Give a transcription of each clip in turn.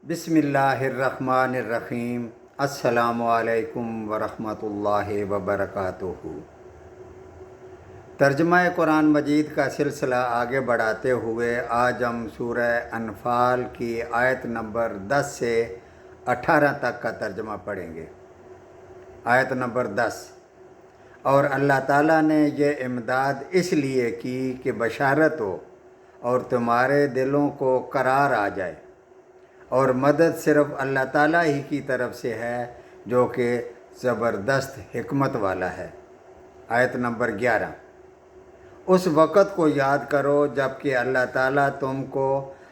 بسم اللہ الرحمن الرحیم۔ السلام علیکم ورحمۃ اللہ وبرکاتہ۔ ترجمہ قرآن مجید کا سلسلہ آگے بڑھاتے ہوئے آج ہم سورہ انفال کی آیت نمبر 10 سے 18 تک کا ترجمہ پڑھیں گے۔ آیت نمبر 10۔ اور اللہ تعالیٰ نے یہ امداد اس لیے کی کہ بشارت ہو اور تمہارے دلوں کو قرار آ جائے، اور مدد صرف اللہ تعالیٰ ہی کی طرف سے ہے جو کہ زبردست حکمت والا ہے۔ آیت نمبر 11۔ اس وقت کو یاد کرو جب کہ اللہ تعالیٰ تم کو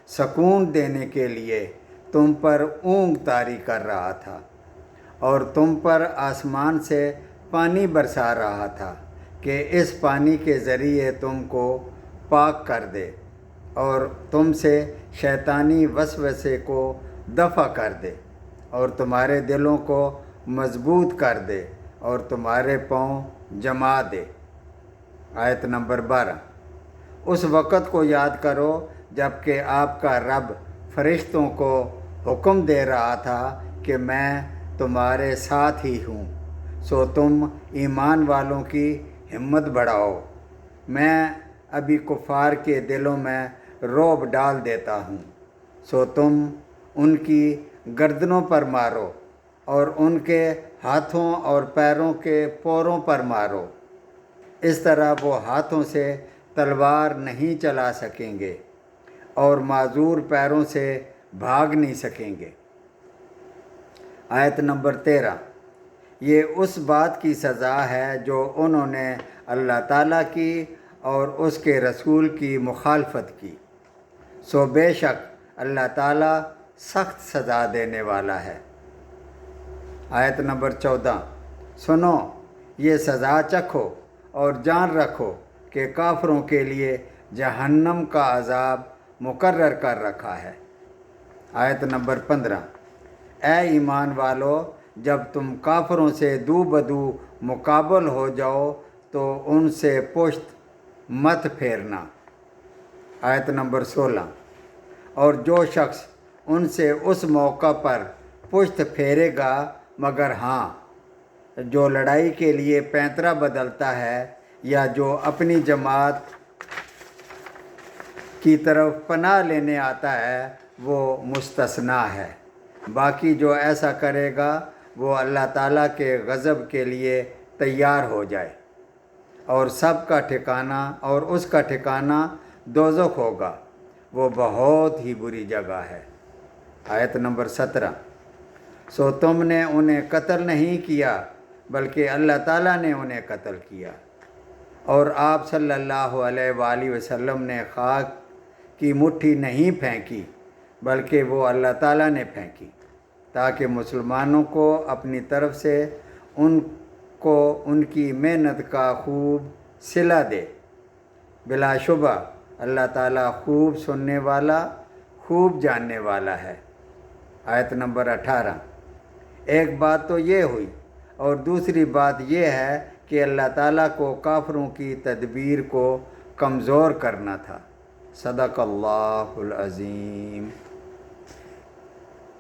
سکون دینے کے لیے تم پر اونگ طاری کر رہا تھا اور تم پر آسمان سے پانی برسا رہا تھا کہ اس پانی کے ذریعے تم کو پاک کر دے اور تم سے شیطانی وسوسے کو دفع کر دے اور تمہارے دلوں کو مضبوط کر دے اور تمہارے پاؤں جما دے۔ آیت نمبر 12۔ اس وقت کو یاد کرو جب کہ آپ کا رب فرشتوں کو حکم دے رہا تھا کہ میں تمہارے ساتھ ہی ہوں، سو تم ایمان والوں کی ہمت بڑھاؤ۔ میں ابھی کفار کے دلوں میں رعب ڈال دیتا ہوں، سو تم ان کی گردنوں پر مارو اور ان کے ہاتھوں اور پیروں کے پوروں پر مارو۔ اس طرح وہ ہاتھوں سے تلوار نہیں چلا سکیں گے اور معذور پیروں سے بھاگ نہیں سکیں گے۔ آیت نمبر 13۔ یہ اس بات کی سزا ہے جو انہوں نے اللہ تعالیٰ کی اور اس کے رسول کی مخالفت کی، سو بے شک اللہ تعالیٰ سخت سزا دینے والا ہے۔ آیت نمبر 14۔ سنو، یہ سزا چکھو اور جان رکھو کہ کافروں کے لیے جہنم کا عذاب مقرر کر رکھا ہے۔ آیت نمبر 15۔ اے ایمان والو، جب تم کافروں سے دو بدو مقابل ہو جاؤ تو ان سے پشت مت پھیرنا۔ آیت نمبر 16۔ اور جو شخص ان سے اس موقع پر پشت پھیرے گا، مگر ہاں جو لڑائی کے لیے پینترا بدلتا ہے یا جو اپنی جماعت کی طرف پناہ لینے آتا ہے، وہ مستثنیٰ ہے۔ باقی جو ایسا کرے گا وہ اللہ تعالیٰ کے غضب کے لیے تیار ہو جائے، اور سب کا ٹھکانہ اور اس کا ٹھکانہ دوزخ ہوگا، وہ بہت ہی بری جگہ ہے۔ آیت نمبر 17۔ سو تم نے انہیں قتل نہیں کیا بلکہ اللہ تعالیٰ نے انہیں قتل کیا، اور آپ صلی اللہ علیہ وآلہ وسلم نے خاک کی مٹھی نہیں پھینکی بلکہ وہ اللہ تعالیٰ نے پھینکی، تاکہ مسلمانوں کو اپنی طرف سے ان کو ان کی محنت کا خوب صلہ دے۔ بلا شبہ اللہ تعالیٰ خوب سننے والا، خوب جاننے والا ہے۔ آیت نمبر 18۔ ایک بات تو یہ ہوئی، اور دوسری بات یہ ہے کہ اللہ تعالیٰ کو کافروں کی تدبیر کو کمزور کرنا تھا۔ صدق اللہ العظیم۔